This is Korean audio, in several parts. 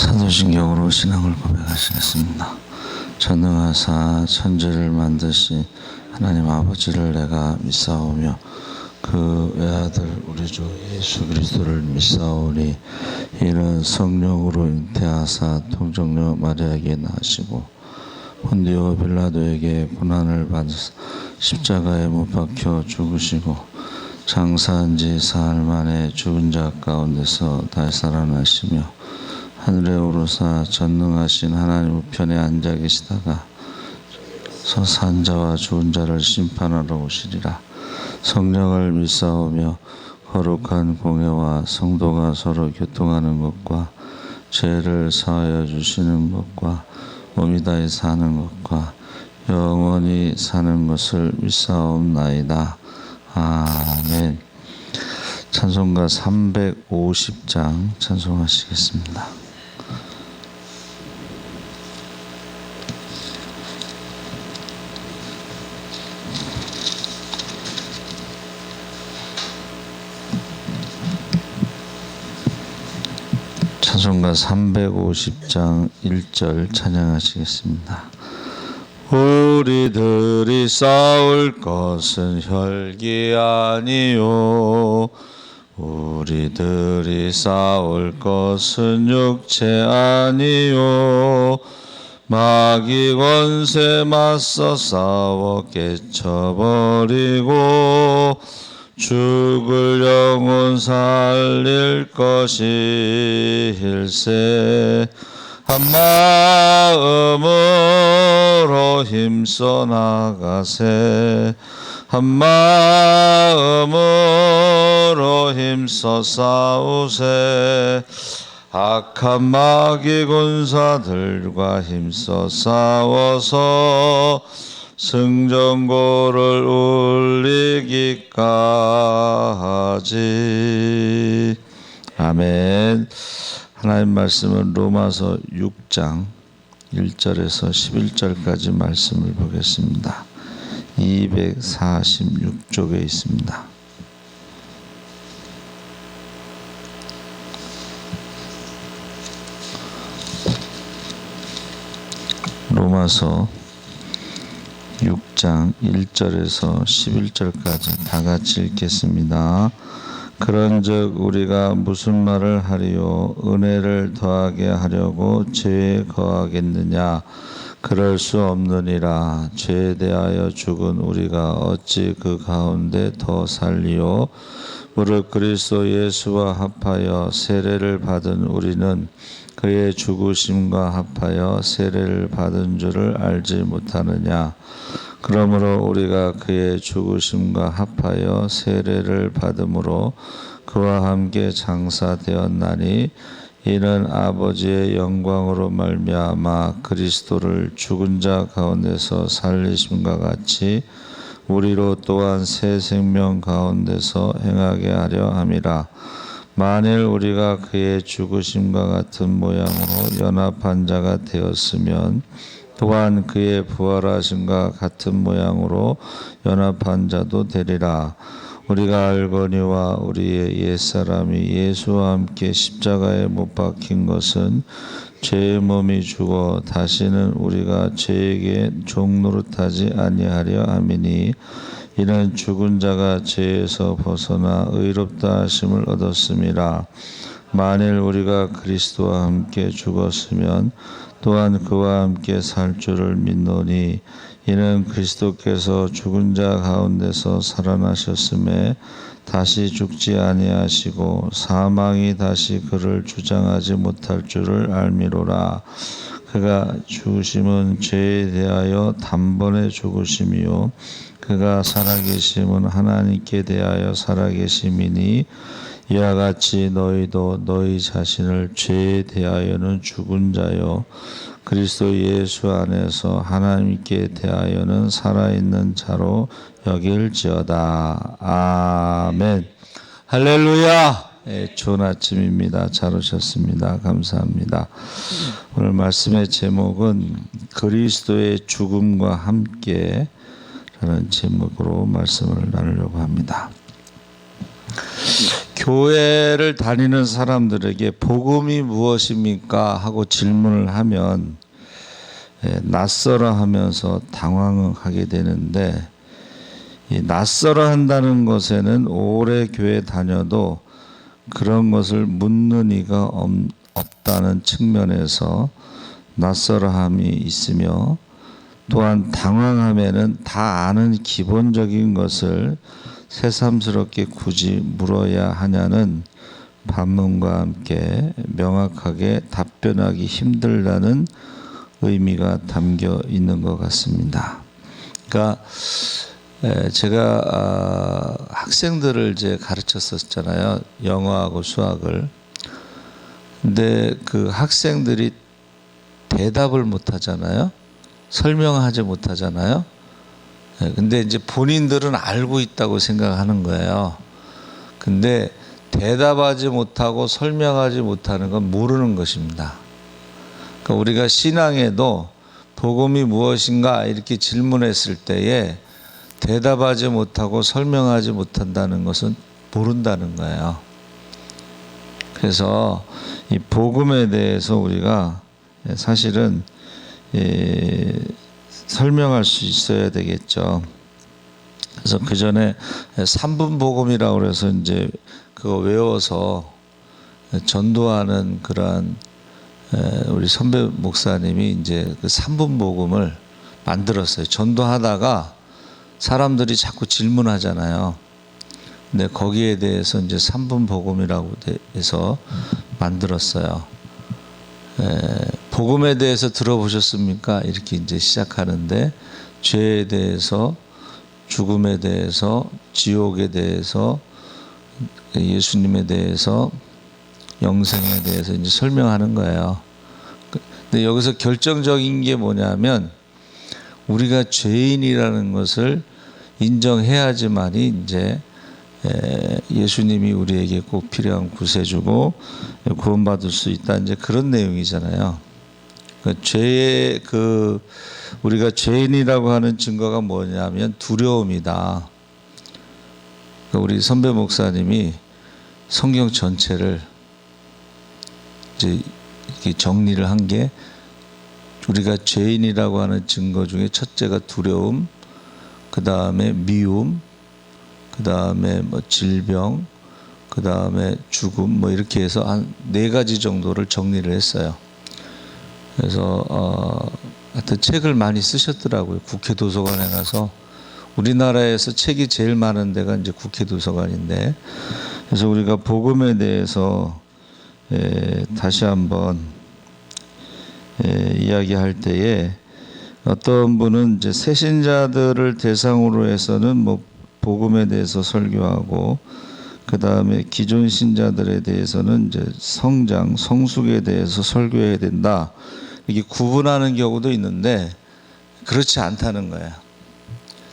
사도신경으로 신앙을 고백하시겠습니다. 전능하사 천지를 만드신 하나님 아버지를 내가 믿사오며 그 외아들 우리 주 예수 그리스도를 믿사오니 이는 성령으로 잉태하사 통정녀 마리아에게 나시고 본디오 빌라도에게 고난을 받으사 십자가에 못 박혀 죽으시고 장사한 지 사흘 만에 죽은 자 가운데서 다시 살아나시며 하늘에 오르사 전능하신 하나님 우편에 앉아 계시다가 산 자와 죽은 자를 심판하러 오시리라. 성령을 믿사오며 거룩한 공회와 성도가 서로 교통하는 것과 죄를 사하여 주시는 것과 몸이 다히 사는 것과 영원히 사는 것을 믿사옵나이다. 아멘. 찬송가 350장 찬송하시겠습니다. 찬송가 350장 1절 찬양하시겠습니다. 우리들이 싸울 것은 혈기 아니요 우리들이 싸울 것은 육체 아니요 마귀 권세 맞서 싸워 깨쳐버리고 죽을 영혼 살릴 것일세. 한마음으로 힘써 나가세. 한마음으로 힘써 싸우세. 악한 마귀 군사들과 힘써 싸워서 승전고를 울리기까지. 아멘. 하나님 말씀은 로마서 6장 1절에서 11절까지 말씀을 보겠습니다. 246쪽에 있습니다. 로마서 6장 1절에서 11절까지 다 같이 읽겠습니다. 그런즉 우리가 무슨 말을 하리요? 은혜를 더하게 하려고 죄에 거하겠느냐? 그럴 수 없느니라. 죄에 대하여 죽은 우리가 어찌 그 가운데 더 살리요? 무릇 그리스도 예수와 합하여 세례를 받은 우리는 그의 죽으심과 합하여 세례를 받은 줄을 알지 못하느냐? 그러므로 우리가 그의 죽으심과 합하여 세례를 받음으로 그와 함께 장사되었나니 이는 아버지의 영광으로 말미암아 그리스도를 죽은 자 가운데서 살리심과 같이 우리로 또한 새 생명 가운데서 행하게 하려 함이라. 만일 우리가 그의 죽으심과 같은 모양으로 연합한 자가 되었으면 또한 그의 부활하심과 같은 모양으로 연합한 자도 되리라. 우리가 알거니와 우리의 옛사람이 예수와 함께 십자가에 못 박힌 것은 죄의 몸이 죽어 다시는 우리가 죄에게 종노릇하지 아니하려 함이니 이는 죽은 자가 죄에서 벗어나 의롭다 하심을 얻었음이라. 만일 우리가 그리스도와 함께 죽었으면 또한 그와 함께 살 줄을 믿노니 이는 그리스도께서 죽은 자 가운데서 살아나셨음에 다시 죽지 아니하시고 사망이 다시 그를 주장하지 못할 줄을 알미로라. 그가 죽으심은 죄에 대하여 단번에 죽으심이요 그가 살아계심은 하나님께 대하여 살아계심이니 이와 같이 너희도 너희 자신을 죄에 대하여는 죽은 자요 그리스도 예수 안에서 하나님께 대하여는 살아있는 자로 여길지어다. 아멘. 할렐루야. 좋은 아침입니다. 잘 오셨습니다. 감사합니다. 오늘 말씀의 제목은 그리스도의 죽음과 함께 라는 제목으로 말씀을 나누려고 합니다. 교회를 다니는 사람들에게 복음이 무엇입니까? 하고 질문을 하면 낯설어 하면서 당황하게 되는데, 이 낯설어 한다는 것에는 오래 교회 다녀도 그런 것을 묻는 이가 없다는 측면에서 낯설어함이 있으며, 또한 당황하면은 다 아는 기본적인 것을 새삼스럽게 굳이 물어야 하냐는 반문과 함께 명확하게 답변하기 힘들다는 의미가 담겨 있는 것 같습니다. 그러니까 제가 학생들을 이제 가르쳤었잖아요. 영어하고 수학을. 근데 그 학생들이 대답을 못 하잖아요. 설명하지 못하잖아요. 근데 이제 본인들은 알고 있다고 생각하는 거예요. 근데 대답하지 못하고 설명하지 못하는 건 모르는 것입니다. 그러니까 우리가 신앙에도 복음이 무엇인가 이렇게 질문했을 때에 대답하지 못하고 설명하지 못한다는 것은 모른다는 거예요. 그래서 이 복음에 대해서 우리가 사실은 설명할 수 있어야 되겠죠. 그래서 그 전에 3분 복음이라고 그래서 이제 그거 외워서 전도하는 그러한 우리 선배 목사님이 이제 그 3분 복음을 만들었어요. 전도하다가 사람들이 자꾸 질문하잖아요. 근데 거기에 대해서 이제 3분 복음이라고 해서 만들었어요. 복음에 대해서 들어보셨습니까? 이렇게 이제 시작하는데, 죄에 대해서, 죽음에 대해서, 지옥에 대해서, 예수님에 대해서, 영생에 대해서 이제 설명하는 거예요. 근데 여기서 결정적인 게 뭐냐면, 우리가 죄인이라는 것을 인정해야지만이 이제 예수님이 우리에게 꼭 필요한 구세주고 구원받을 수 있다, 이제 그런 내용이잖아요. 죄의 우리가 죄인이라고 하는 증거가 뭐냐면 두려움이다. 우리 선배 목사님이 성경 전체를 이제 이렇게 정리를 한 게, 우리가 죄인이라고 하는 증거 중에 첫째가 두려움, 그 다음에 미움, 그 다음에 뭐 질병, 그 다음에 죽음, 뭐 이렇게 해서 한 4가지 정도를 정리를 했어요. 그래서 하여튼 책을 많이 쓰셨더라고요. 국회 도서관에 가서. 우리나라에서 책이 제일 많은 데가 이제 국회 도서관인데, 그래서 우리가 복음에 대해서 다시 한번 이야기할 때에, 어떤 분은 이제 새신자들을 대상으로 해서는 뭐 복음에 대해서 설교하고, 그 다음에 기존 신자들에 대해서는 이제 성장, 성숙에 대해서 설교해야 된다, 이게 구분하는 경우도 있는데 그렇지 않다는 거예요.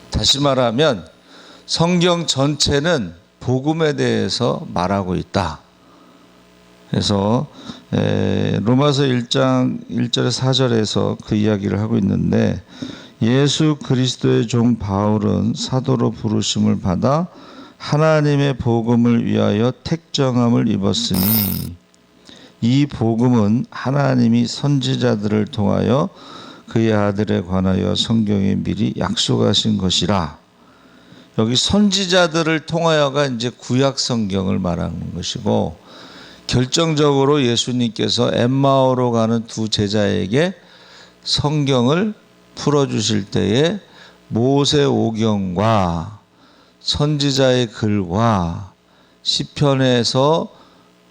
다시 말하면 성경 전체는 복음에 대해서 말하고 있다. 그래서 로마서 1장 1절에 4절에서 그 이야기를 하고 있는데, 예수 그리스도의 종 바울은 사도로 부르심을 받아 하나님의 복음을 위하여 택정함을 입었으니, 이 복음은 하나님이 선지자들을 통하여 그의 아들에 관하여 성경에 미리 약속하신 것이라. 여기 선지자들을 통하여가 이제 구약 성경을 말하는 것이고, 결정적으로 예수님께서 엠마오로 가는 두 제자에게 성경을 풀어주실 때에 모세오경과 선지자의 글과 시편에서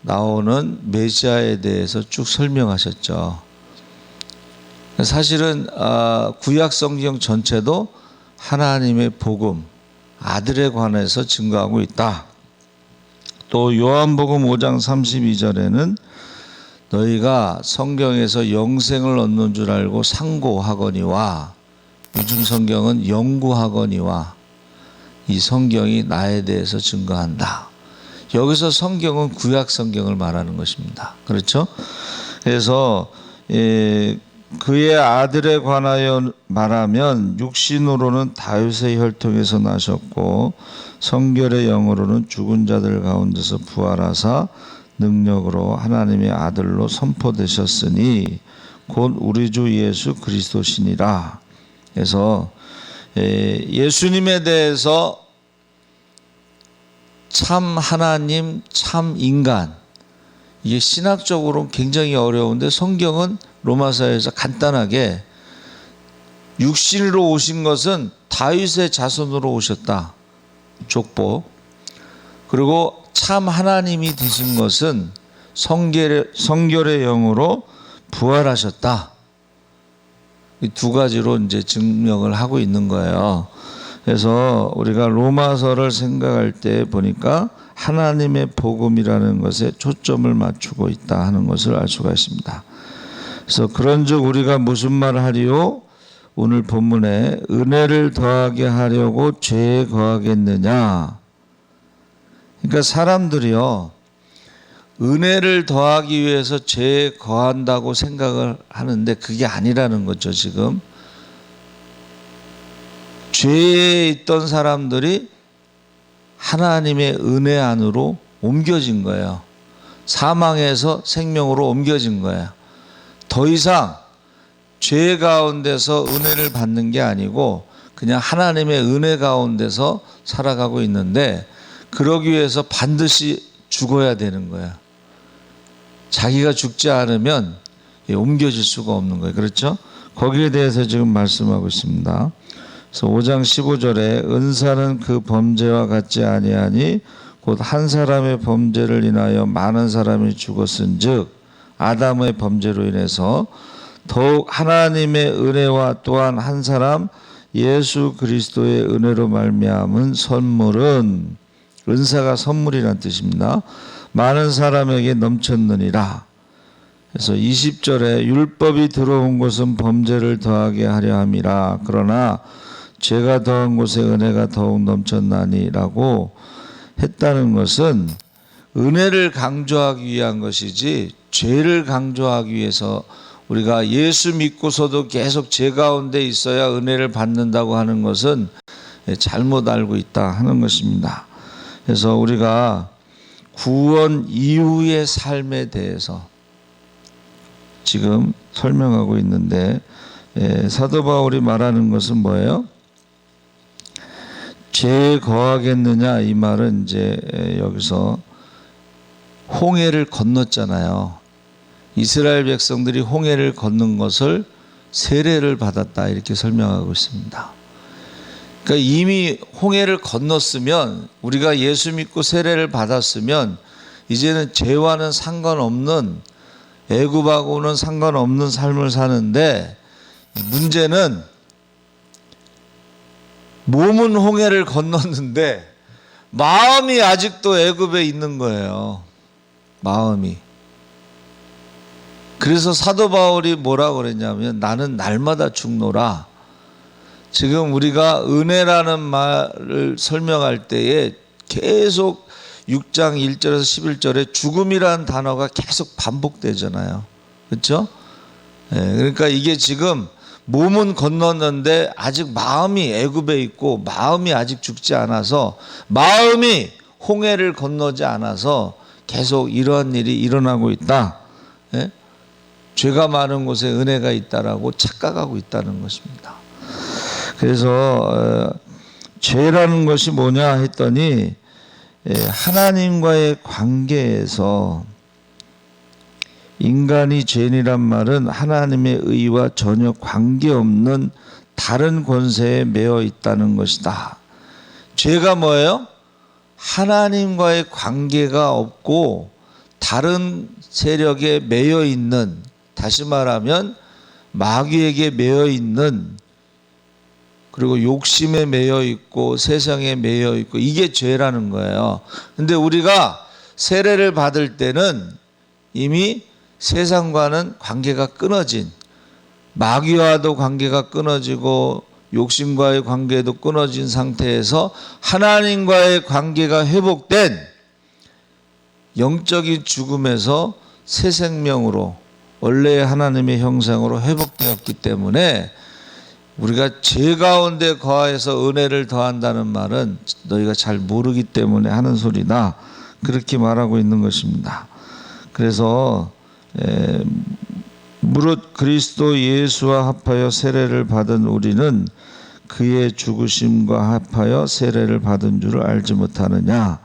나오는 메시아에 대해서 쭉 설명하셨죠. 사실은 구약 성경 전체도 하나님의 복음, 아들에 관해서 증거하고 있다. 또 요한복음 5장 32절에는 너희가 성경에서 영생을 얻는 줄 알고 상고하거니와, 요즘 성경은 연구하거니와, 이 성경이 나에 대해서 증거한다. 여기서 성경은 구약 성경을 말하는 것입니다. 그렇죠? 그래서 그의 아들에 관하여 말하면 육신으로는 다윗의 혈통에서 나셨고 성결의 영으로는 죽은 자들 가운데서 부활하사 능력으로 하나님의 아들로 선포되셨으니 곧 우리 주 예수 그리스도시니라. 그래서 예수님에 대해서 참 하나님, 참 인간, 이게 신학적으로는 굉장히 어려운데 성경은 로마서에서 간단하게 육신으로 오신 것은 다윗의 자손으로 오셨다. 족보. 그리고 참 하나님이 되신 것은 성결의 영으로 부활하셨다. 이 두 가지로 이제 증명을 하고 있는 거예요. 그래서 우리가 로마서를 생각할 때 보니까 하나님의 복음이라는 것에 초점을 맞추고 있다 하는 것을 알 수가 있습니다. 그래서 그런즉 우리가 무슨 말을 하리요? 오늘 본문에 은혜를 더하게 하려고 죄에 거하겠느냐? 그러니까 사람들이요, 은혜를 더하기 위해서 죄에 거한다고 생각을 하는데 그게 아니라는 거죠. 지금 죄에 있던 사람들이 하나님의 은혜 안으로 옮겨진 거예요. 사망에서 생명으로 옮겨진 거예요. 더 이상 죄 가운데서 은혜를 받는 게 아니고 그냥 하나님의 은혜 가운데서 살아가고 있는데, 그러기 위해서 반드시 죽어야 되는 거예요. 자기가 죽지 않으면 옮겨질 수가 없는 거예요. 그렇죠? 거기에 대해서 지금 말씀하고 있습니다. 그래서 5장 15절에 은사는 그 범죄와 같지 아니하니 곧 한 사람의 범죄를 인하여 많은 사람이 죽었은즉 아담의 범죄로 인해서 더욱 하나님의 은혜와 또한 한 사람 예수 그리스도의 은혜로 말미암은 선물은, 은사가 선물이라는 뜻입니다, 많은 사람에게 넘쳤느니라. 그래서 20절에 율법이 들어온 것은 범죄를 더하게 하려 함이라. 그러나 죄가 더한 곳에 은혜가 더욱 넘쳤나니라고 했다는 것은 은혜를 강조하기 위한 것이지 죄를 강조하기 위해서, 우리가 예수 믿고서도 계속 죄 가운데 있어야 은혜를 받는다고 하는 것은 잘못 알고 있다 하는 것입니다. 그래서 우리가 구원 이후의 삶에 대해서 지금 설명하고 있는데, 사도 바울이 말하는 것은 뭐예요? 죄에 거하겠느냐, 이 말은 이제 여기서 홍해를 건넜잖아요. 이스라엘 백성들이 홍해를 건넌 것을 세례를 받았다, 이렇게 설명하고 있습니다. 그러니까 이미 홍해를 건넜으면, 우리가 예수 믿고 세례를 받았으면 이제는 죄와는 상관없는, 애굽하고는 상관없는 삶을 사는데, 문제는 몸은 홍해를 건넜는데 마음이 아직도 애굽에 있는 거예요. 마음이. 그래서 사도 바울이 뭐라고 그랬냐면 나는 날마다 죽노라. 지금 우리가 은혜라는 말을 설명할 때에 계속 6장 1절에서 11절에 죽음이라는 단어가 계속 반복되잖아요. 그렇죠? 그러니까 이게 지금 몸은 건넜는데 아직 마음이 애굽에 있고 마음이 아직 죽지 않아서, 마음이 홍해를 건너지 않아서 계속 이러한 일이 일어나고 있다. 죄가 많은 곳에 은혜가 있다라고 착각하고 있다는 것입니다. 그래서 죄라는 것이 뭐냐 했더니 하나님과의 관계에서, 인간이 죄인이란 말은 하나님의 의와 전혀 관계없는 다른 권세에 매여 있다는 것이다. 죄가 뭐예요? 하나님과의 관계가 없고 다른 세력에 매여 있는, 다시 말하면 마귀에게 매여 있는, 그리고 욕심에 매여 있고 세상에 매여 있고, 이게 죄라는 거예요. 근데 우리가 세례를 받을 때는 이미 세상과는 관계가 끊어진, 마귀와도 관계가 끊어지고 욕심과의 관계도 끊어진 상태에서 하나님과의 관계가 회복된 영적인 죽음에서 새 생명으로 원래의 하나님의 형상으로 회복되었기 때문에 우리가 죄 가운데 거하여서 은혜를 더한다는 말은 너희가 잘 모르기 때문에 하는 소리다. 그렇게 말하고 있는 것입니다. 그래서 무릇 그리스도 예수와 합하여 세례를 받은 우리는 그의 죽으심과 합하여 세례를 받은 줄을 알지 못하느냐.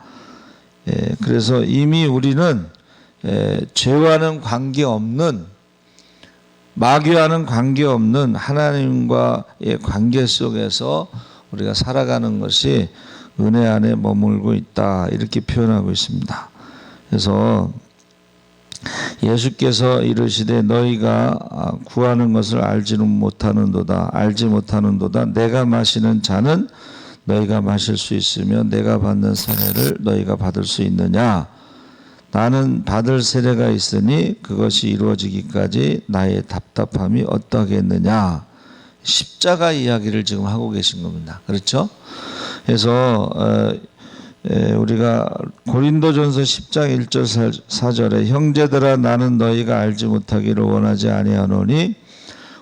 그래서 이미 우리는 죄와는 관계없는, 마귀와는 관계없는 하나님과의 관계 속에서 우리가 살아가는 것이 은혜 안에 머물고 있다, 이렇게 표현하고 있습니다. 그래서 예수께서 이르시되 너희가 구하는 것을 알지는 못하는도다. 알지 못하는도다. 내가 마시는 잔은 너희가 마실 수 있으며 내가 받는 세례를 너희가 받을 수 있느냐. 나는 받을 세례가 있으니 그것이 이루어지기까지 나의 답답함이 어떠하겠느냐. 십자가 이야기를 지금 하고 계신 겁니다. 그렇죠? 그래서 우리가 고린도전서 10장 1절 4절에 형제들아 나는 너희가 알지 못하기를 원하지 아니하노니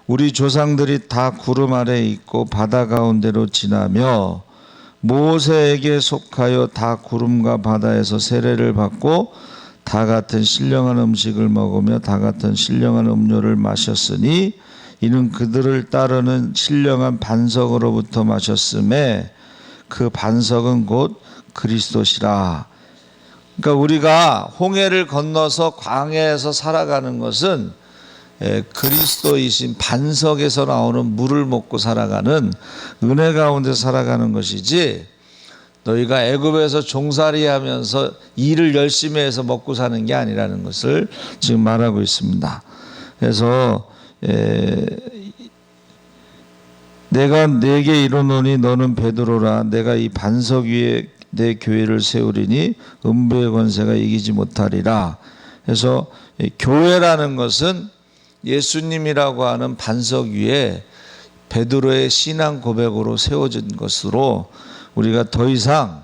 우리 조상들이 다 구름 아래 있고 바다 가운데로 지나며 모세에게 속하여 다 구름과 바다에서 세례를 받고 다 같은 신령한 음식을 먹으며 다 같은 신령한 음료를 마셨으니 이는 그들을 따르는 신령한 반석으로부터 마셨음에 그 반석은 곧 그리스도시라. 그러니까 우리가 홍해를 건너서 광야에서 살아가는 것은 그리스도이신 반석에서 나오는 물을 먹고 살아가는, 은혜 가운데 살아가는 것이지, 너희가 애굽에서 종살이하면서 일을 열심히 해서 먹고 사는 게 아니라는 것을 지금 말하고 있습니다. 그래서 내가 네게 이르노니 너는 베드로라. 내가 이 반석 위에 내 교회를 세우리니 음부의 권세가 이기지 못하리라. 그래서 교회라는 것은 예수님이라고 하는 반석 위에 베드로의 신앙 고백으로 세워진 것으로 우리가 더 이상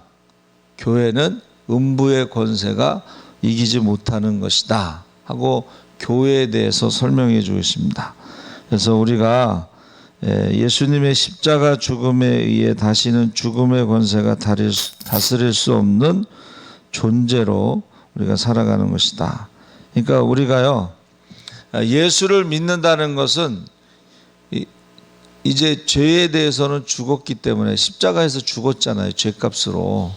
교회는 음부의 권세가 이기지 못하는 것이다 하고 교회에 대해서 설명해 주고 있습니다. 그래서 우리가 예수님의 십자가 죽음에 의해 다시는 죽음의 권세가 다스릴 수 없는 존재로 우리가 살아가는 것이다. 그러니까 우리가요, 예수를 믿는다는 것은 이제 죄에 대해서는 죽었기 때문에 십자가에서 죽었잖아요. 죄값으로.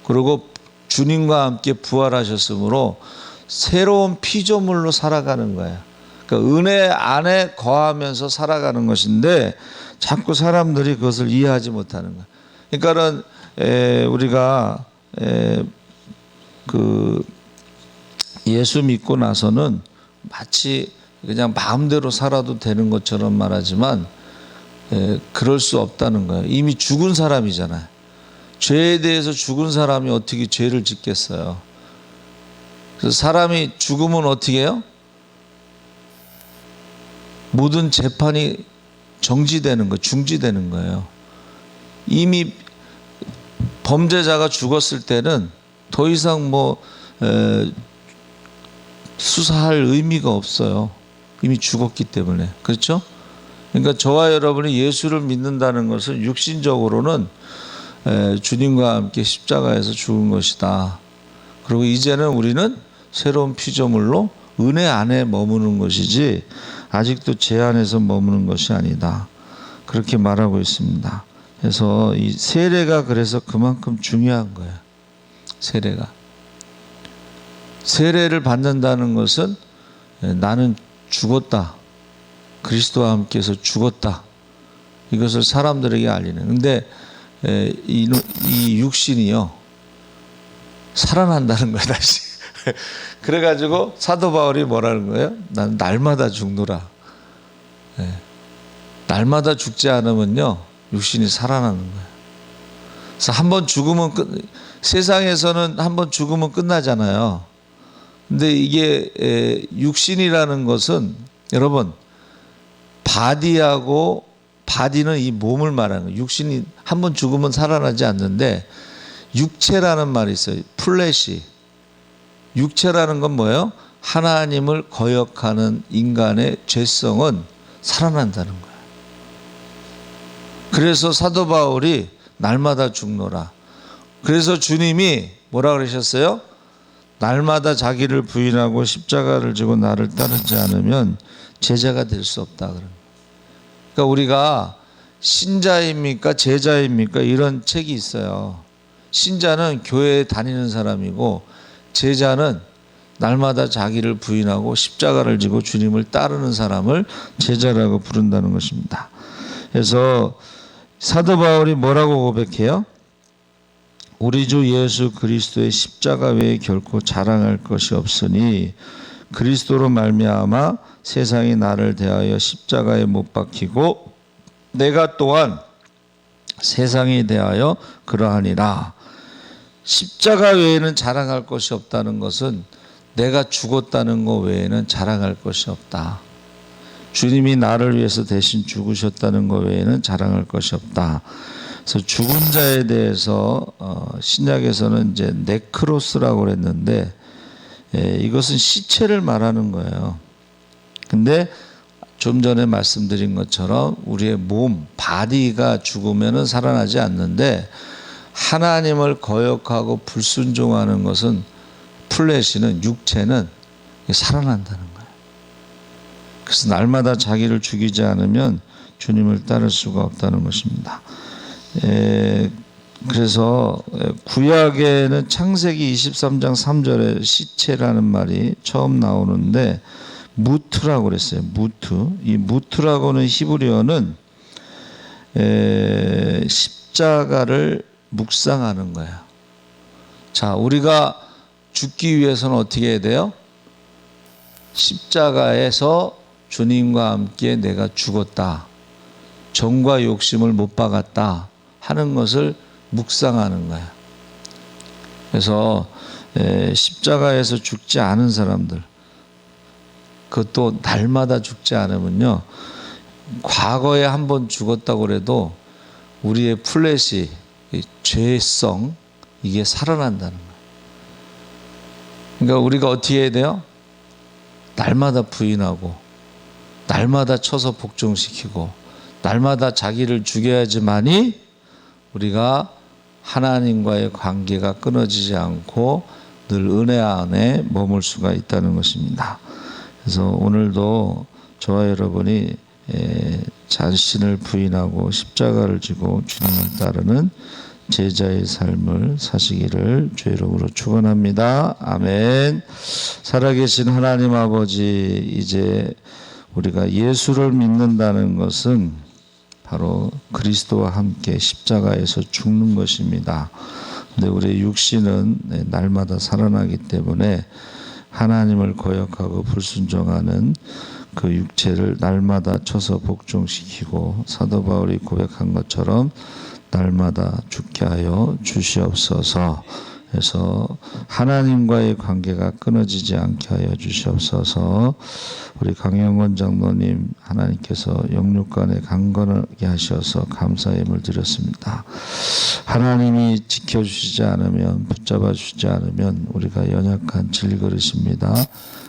그리고 주님과 함께 부활하셨으므로 새로운 피조물로 살아가는 거예요. 그러니까 은혜 안에 거하면서 살아가는 것인데 자꾸 사람들이 그것을 이해하지 못하는 거예요. 그러니까는 우리가 그 예수 믿고 나서는 마치 그냥 마음대로 살아도 되는 것처럼 말하지만 그럴 수 없다는 거예요. 이미 죽은 사람이잖아요. 죄에 대해서 죽은 사람이 어떻게 죄를 짓겠어요. 그래서 사람이 죽으면 어떻게 해요? 모든 재판이 정지되는 거, 중지되는 거예요. 이미 범죄자가 죽었을 때는 더 이상 수사할 의미가 없어요. 이미 죽었기 때문에. 그렇죠? 그러니까 저와 여러분이 예수를 믿는다는 것은 육신적으로는 주님과 함께 십자가에서 죽은 것이다. 그리고 이제는 우리는 새로운 피조물로 은혜 안에 머무는 것이지 아직도 죄 안에서 머무는 것이 아니다. 그렇게 말하고 있습니다. 그래서 이 세례가 그래서 그만큼 중요한 거예요. 세례를 받는다는 것은 나는 죽었다. 그리스도와 함께해서 죽었다. 이것을 사람들에게 알리는. 근데 이 육신이요, 살아난다는 거야, 다시. 그래가지고 사도 바울이 뭐라는 거예요? 난 날마다 죽노라. 날마다 죽지 않으면요, 육신이 살아나는 거예요. 그래서 한번 죽으면 세상에서는 한번 죽으면 끝나잖아요. 근데 이게 육신이라는 것은 여러분, 바디는 이 몸을 말하는 거예요. 육신이 한번 죽으면 살아나지 않는데 육체라는 말이 있어요. 플래시. 육체라는 건 뭐예요? 하나님을 거역하는 인간의 죄성은 살아난다는 거예요. 그래서 사도 바울이 날마다 죽노라. 그래서 주님이 뭐라 그러셨어요? 날마다 자기를 부인하고 십자가를 지고 나를 따르지 않으면 제자가 될 수 없다. 그러니까 우리가 신자입니까? 제자입니까? 이런 책이 있어요. 신자는 교회에 다니는 사람이고 제자는 날마다 자기를 부인하고 십자가를 지고 주님을 따르는 사람을 제자라고 부른다는 것입니다. 그래서 사도 바울이 뭐라고 고백해요? 우리 주 예수 그리스도의 십자가 외에 결코 자랑할 것이 없으니 그리스도로 말미암아 세상이 나를 대하여 십자가에 못 박히고 내가 또한 세상에 대하여 그러하니라. 십자가 외에는 자랑할 것이 없다는 것은 내가 죽었다는 것 외에는 자랑할 것이 없다. 주님이 나를 위해서 대신 죽으셨다는 것 외에는 자랑할 것이 없다. 그래서 죽은 자에 대해서 신약에서는 이제 네크로스라고 그랬는데 이것은 시체를 말하는 거예요. 근데 좀 전에 말씀드린 것처럼 우리의 몸, 바디가 죽으면 살아나지 않는데 하나님을 거역하고 불순종하는 것은 플래시는 육체는 살아난다는 거예요. 그래서 날마다 자기를 죽이지 않으면 주님을 따를 수가 없다는 것입니다. 그래서 구약에는 창세기 23장 3절에 시체라는 말이 처음 나오는데 무트라고 그랬어요. 무트. 이 무트라고는 히브리어는 십자가를 묵상하는 거예요. 자, 우리가 죽기 위해서는 어떻게 해야 돼요? 십자가에서 주님과 함께 내가 죽었다. 정과 욕심을 못 박았다 하는 것을 묵상하는 거예요. 그래서 십자가에서 죽지 않은 사람들, 그것도 날마다 죽지 않으면요, 과거에 한번 죽었다고 해도 우리의 플래시, 죄성, 이게 살아난다는 거예요. 그러니까 우리가 어떻게 해야 돼요? 날마다 부인하고 날마다 쳐서 복종시키고 날마다 자기를 죽여야지만이 우리가 하나님과의 관계가 끊어지지 않고 늘 은혜 안에 머물 수가 있다는 것입니다. 그래서 오늘도 저와 여러분이 자신을 부인하고 십자가를 지고 주님을 따르는 제자의 삶을 사시기를 주의 이름으로 축원합니다. 아멘. 살아계신 하나님 아버지, 이제 우리가 예수를 믿는다는 것은 바로 그리스도와 함께 십자가에서 죽는 것입니다. 근데 우리의 육신은 날마다 살아나기 때문에 하나님을 거역하고 불순종하는 그 육체를 날마다 쳐서 복종시키고 사도 바울이 고백한 것처럼 날마다 죽게 하여 주시옵소서. 해서 하나님과의 관계가 끊어지지 않게 하여 주시옵소서. 우리 강영원 장로님, 하나님께서 영육간에 강건하게 하셔서 감사의 힘을 드렸습니다. 하나님이 지켜주시지 않으면, 붙잡아 주시지 않으면 우리가 연약한 질그릇입니다.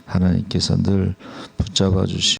하나님께서 늘 붙잡아 주시고